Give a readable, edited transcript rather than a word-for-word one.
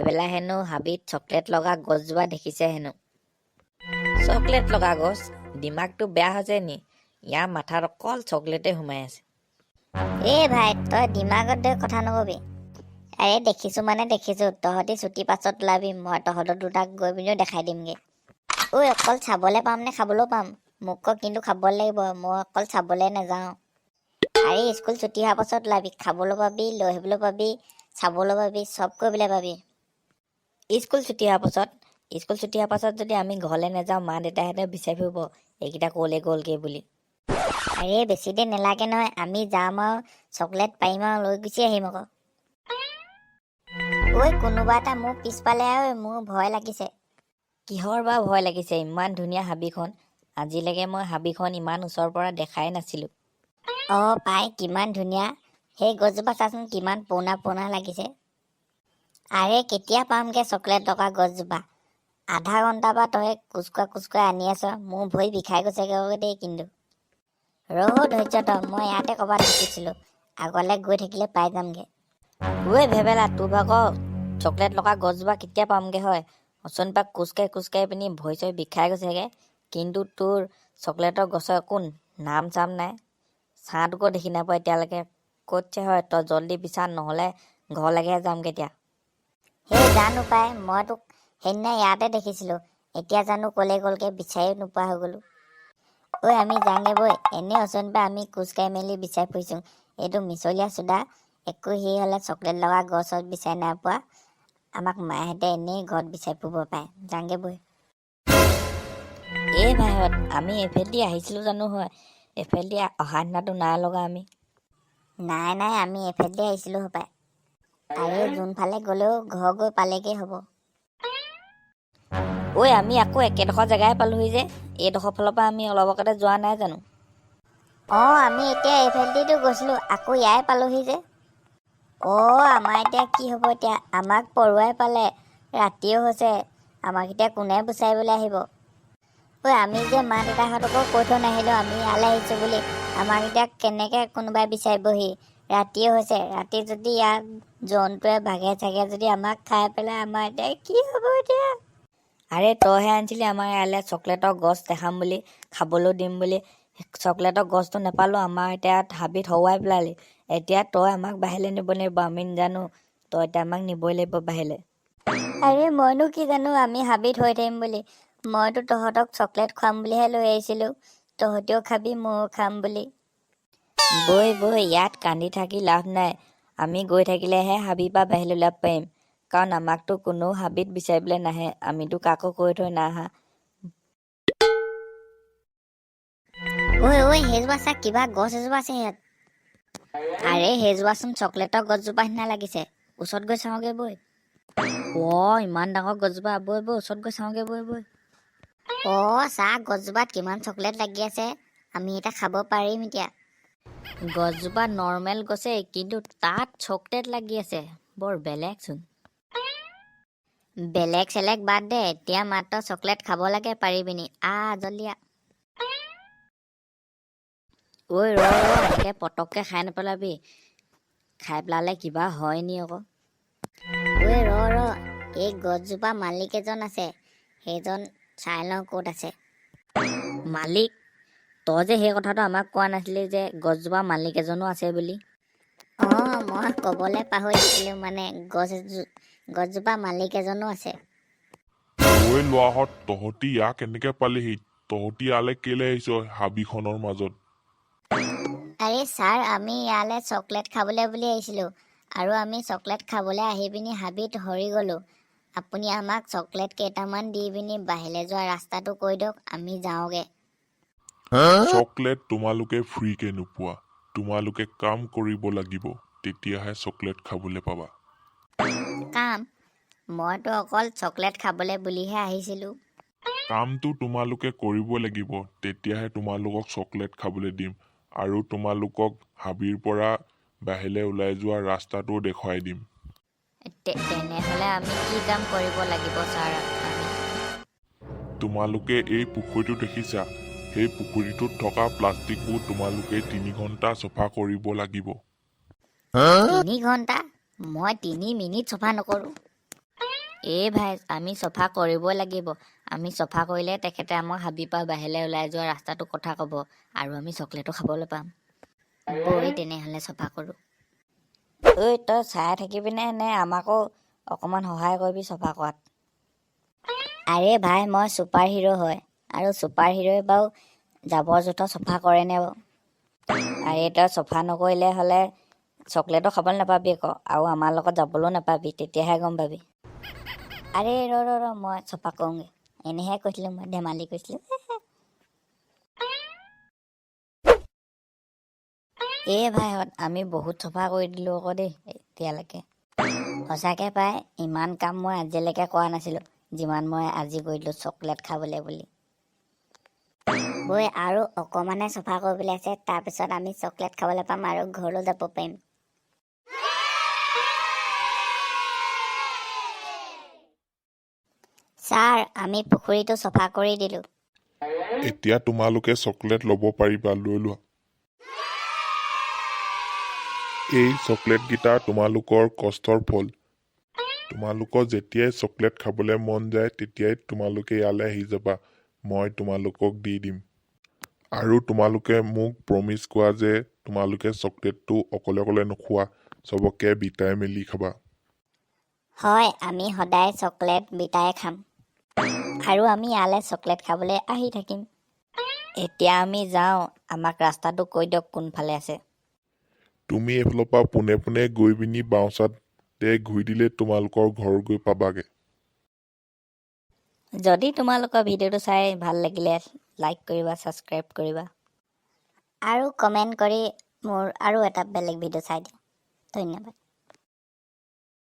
এবেলা হেনো হাবিত চকলেট লগা গছজোপা দেখিছে হেনো। চকলেট লগা গছ? দিমাগটো বেয়া হৈছে নি? ইয়াৰ মাথাত অকল চকলেটে সোমাই আছে। ভাই তই দিমাগত কথা নকবি। দেখিছো মানে দেখিছো, তহঁতি ছুটি পাছত ওলাবি, মই তহঁতৰ দুটাক গৈ পিনিও দেখাই দিমগে। অকল চাবলৈ পাম নে খাবলৈও পাম? মোক কিন্তু খাব লাগিব, মই অকল চাবলৈ নাযাওঁ। স্কুল ছুটি হোৱাৰ পাছত ওলাবি, খাবলৈ পাবি, লৈ আহিবলৈ পাবি, চাবলৈ পাবি, চব কৰিবলৈ পাবি। স্কুল ছুটি হোৱাৰ পাছত যদি আমি ঘৰলৈ নাযাওঁ, মা দেউতাহঁতে বিচাৰি ফুৰিব এইকেইটা ক'লে গ'লগে বুলি। বেছি দেৰি নেলাগে নহয়, আমি যাম আৰু চকলেট পাৰিম আৰু লৈ গুচি আহিম আকৌ। কোনোবা এটা মোৰ পিছফালে মোৰ ভয় লাগিছে। কিহৰ বা ভয় লাগিছে? ইমান ধুনীয়া হাবিখন, আজিলৈকে মই হাবিখন ইমান ওচৰৰ পৰা দেখাই নাছিলো। পাই কিমান ধুনীয়া, সেই গছজোপা চাচোন কিমান পুৰণা পুৰণা লাগিছে। কেতিয়া পামগে চকলেট টকা গছজোপা? আধা ঘণ্টাৰ পৰা তই কোচকৈ আনি আছ, মোৰ ভৰি বিষাই গৈছেগৈ দেই। কিন্তু ধৈৰ্য ধৰ, মই ইয়াতে ক'ৰবাত দেখিছিলো, আগলৈ গৈ থাকিলে পাই যামগে। ভেবেলা, তোৰ ভাগৰ চকলেট লগা গছজোপা কেতিয়া পামগে হয়? অচনপা খোজকাঢ়ি পিনি ভৰি চৰি বিষাই গৈছেগে, কিন্তু তোৰ চকলেটৰ গছৰ একো নাম চাম নাই, ছাঁটোকো দেখি নাপায় এতিয়ালৈকে। ক'তছে হয়? তই জল্দি বিচাৰ, নহ'লে ঘৰলৈকে যামগে এতিয়া। জানো পাই, মই তোক সেইদিনা ইয়াতে দেখিছিলো, এতিয়া জানো ক'লে গ'লগে, বিচাৰি নোপোৱা হৈ গলো। আমি যাওঁগে বৈ, এনে অচনপা আমি খোজকাঢ়ি মেলি বিচাৰি ফুৰিছো। এইটো মিছলীয়া চোদা একো হ'লে চকলেট লগা গছত বিচাৰি নাই পোৱা, আমাক মাহঁতে এনেই ঘৰত বিচাৰি ফুৰিব পাৰে। যাওঁগে বৈ। ভাইহঁত, আমি এইফালেদি আহিছিলো জানো হয়? এইফালেদি অহা দিনাটো নাই লগা আমি। নাই, আমি এইফালেদি আহিছিলো হপায়। যোনফালে গলেও ঘৰ গৈ পালেগে হ'ব। আমি আকৌ একেডোখৰ জেগাই পালোহি যে, এইডোখৰ ফালৰ পৰা আমি অলপ আগতে যোৱা নাই জানো? আমি এতিয়া এইফালেদিতো গৈছিলো, আকৌ ইয়াই পালোহি যে। আমাৰ এতিয়া কি হ'ব? এতিয়া আমাক পৰুৱাই পালে, ৰাতিও হৈছে, আমাক এতিয়া কোনে বিচাৰিবলৈ আহিব? আমি যে মা দেউতাহঁতকো কৈ থৈ নাহিলো আমি ইয়ালৈ আহিছো বুলি, আমাক এতিয়া কেনেকে কোনোবাই বিচাৰিবহি? ৰাতিও হৈছে, ৰাতি যদি ইয়াত জন্তুৱে ভাগে চাগে যদি আমাক খাই পেলাই, আমাৰ এতিয়া কি হ'ব এতিয়া? তইহে আনিছিলি আমাৰ ইয়ালৈ চকলেটৰ গছ দেখাম বুলি, খাবলৈ দিম বুলি। চকলেটৰ গছটো নেপালো, আমাৰ এতিয়া হাবিত হৰুৱাই পেলালি। এতিয়া তই আমাক বাহিৰলৈ নিব লাগিব, আমি নাজানো, তই এতিয়া আমাক নিবই লাগিব বাহিৰলৈ। মইনো কি জানো আমি হাবিত হৈ থাকিম বুলি? মইতো তহঁতক চকলেট খুৱাম বুলিহে লৈ আহিছিলো, তহঁতিও খাবি ময়ো খাম বুলি। বৈ ইয়াত কান্দি থাকি লাভ নাই, আমি গৈ থাকিলেহে হাবিৰ পৰা বাহিৰলৈ ওলাব পাৰিম, কাৰণ আমাকতো কোনেও হাবিত বিচাৰিবলৈ নাহে, আমিতো কাকো কৈ থৈ নাহা। সেইজোপা চা, কিবা গছ এজোপা আছে ইয়াত। সেইজোপাচোন চকলেটৰ গছজোপা নিচিনা লাগিছে, ওচৰত গৈ চাওঁগে বৈ। ইমান ডাঙৰ গছজোপা, বৈ ওচৰত গৈ চাওঁগে বৈ। চা গছজোপাত কিমান চকলেট লাগি আছে, আমি এতিয়া খাব পাৰিম এতিয়া। গছজোপা নৰ্মেল গছেই, কিন্তু তাত চকলেট লাগি আছে, বৰ বেলেগচোন। বেলেগ চেলেগ বাদ দে, এতিয়া মাত্ৰ চকলেট খাব লাগে পাৰিবি নি? জল্দি আহ। এনেকে পটককে খাই নেপেলাবি, খাই পেলালে কিবা হয় নি আকৌ। এই গছজোপা মালিক এজন আছে, সেইজন চাই লওঁ ক'ত আছে। মালিক? তই যে সেই কথাটো আমাক কোৱা নাছিলি যে গছজোপা মালিক এজনো আছে বুলি? মই ক'বলৈ পাহৰি থাকিলো, মানে গছজোপা মালিক এজনো আছে। ল'ৰাহঁত, তহঁতি ইয়াক কেনেকে পালিহি? তহঁতি ইয়ালৈ কেলে আহিছ হাবিখনৰ মাজত? ছাৰ, আমি ইয়ালৈ চকলেট খাবলৈ বুলি আহিছিলো, আৰু আমি চকলেট খাবলৈ আহি পিনি হাবিত হৰি গলো। আপুনি আমাক চকলেট কেইটামান দি পিনি বাহিৰলৈ যোৱা ৰাস্তাটো কৈ দিয়ক, আমি যাওঁগে। চকলেট তোমালোকে ফ্ৰীকে নোপোৱা, তোমালোকে কাম কৰিব লাগিব, তেতিয়াহে চকলেট খাবলৈ পাবা। কাম? মইতো অকল চকলেট খাবলৈ বুলিহে আহিছিলো। কামটো তোমালোকে কৰিব লাগিব, তেতিয়াহে তোমালোকক চকলেট খাবলৈ দিম, আৰু তোমালোকক হাবিৰ পৰা বাহিৰলৈ ওলাই যোৱা ৰাস্তাটো দেখুৱাই দিম। তেনেহলে আমি কি কাম কৰিব লাগিব ছাৰ? তোমালোকে এই পুখুৰীটো দেখিছা, সেই পুখুৰীটোত থকা প্লাষ্টিকবোৰ তোমালোকে 3 ঘণ্টা চফা কৰিব লাগিব। 3 ঘণ্টা? মই 3 মিনিট চফা নকৰো। এই ভাই আমি চফা কৰিবই লাগিব। আমি চফা কৰিলে তেখেতে আমাক হাবিৰ পৰা বাহিৰলৈ ওলাই যোৱা ৰাস্তাটো কথা ক'ব আৰু আমি চকলেটো খাবলৈ পাম। বৈ তেনেহ'লে চফা কৰোঁ। ঐ তই চাই থাকিবিনে নে আমাকো অকণমান সহায় কৰিবি চফা কৰাত? আৰে ভাই মই ছুপাৰ হিৰো হয় আৰু ছুপাৰ হিৰোই বাৰু জাবৰ জোঁথৰ চফা কৰেনে বাৰু? আৰে তই চফা নকৰিলে হ'লে চকলেটো খাবলৈ নাপাবি আকৌ, আৰু আমাৰ লগত যাবলৈও নাপাবি, তেতিয়াহে গম পাবি। আৰে ৰ মই চফা কৰোঁগৈ। এনেহে কৈছিলোঁ, মই ধেমালি কৈছিলোঁ। এই ভাইহঁত আমি বহুত চফা কৰি দিলোঁ আকৌ দেই এতিয়ালৈকে। সঁচাকৈ পাই ইমান কাম মই আজিলৈকে কৰা নাছিলোঁ যিমান মই আজি কৰিলোঁ চকলেট খাবলৈ বুলি। বৈ আৰু অকণমানে চফা কৰিবলৈ আছে, তাৰপিছত আমি চকলেট খাবলৈ পাম আৰু ঘৰলৈ যাব পাৰিম। ছাৰ আমি পুখুৰীটো চফা কৰি দিলোঁ। এতিয়া তোমালোকে চকলেট ল'ব পাৰিবা, লৈ লোৱা। এই চকলেটকেইটা তোমালোকৰ কষ্টৰ ফল। তোমালোকৰ যেতিয়াই চকলেট খাবলৈ মন যায় তেতিয়াই তোমালোকে ইয়ালৈ আহি যাবা, মই তোমালোকক দি দিম। আৰু তোমালোকে মোক প্ৰমিছ কৰা যে তোমালোকে চকলেটটো অকলে অকলে নোখোৱা, চবকে বিটাই মেলি খাবা। হয়, আমি সদায় চকলেট বিটাই খাম আৰু আমি ইয়ালৈ চকলেট খাবলৈ আহি থাকিম। এতিয়া আমি যাওঁ, আমাক ৰাস্তাটো কৈ দিয়ক কোনফালে আছে। তুমি এইফালৰ পৰা পোনে পোনে গৈ পিনি বাওঁচাতে ঘূৰি দিলে তোমালোকৰ ঘৰ গৈ পাবাগে। যদি তোমালোকৰ ভিডিঅ'টো চাই ভাল লাগিলে লাইক কৰিবা, ছাবস্ক্ৰাইব কৰিবা। আৰু কমেণ্ট কৰি মোৰ আৰু এটা বেলেগ ভিডিঅ' চাই দিয়া। ধন্যবাদ।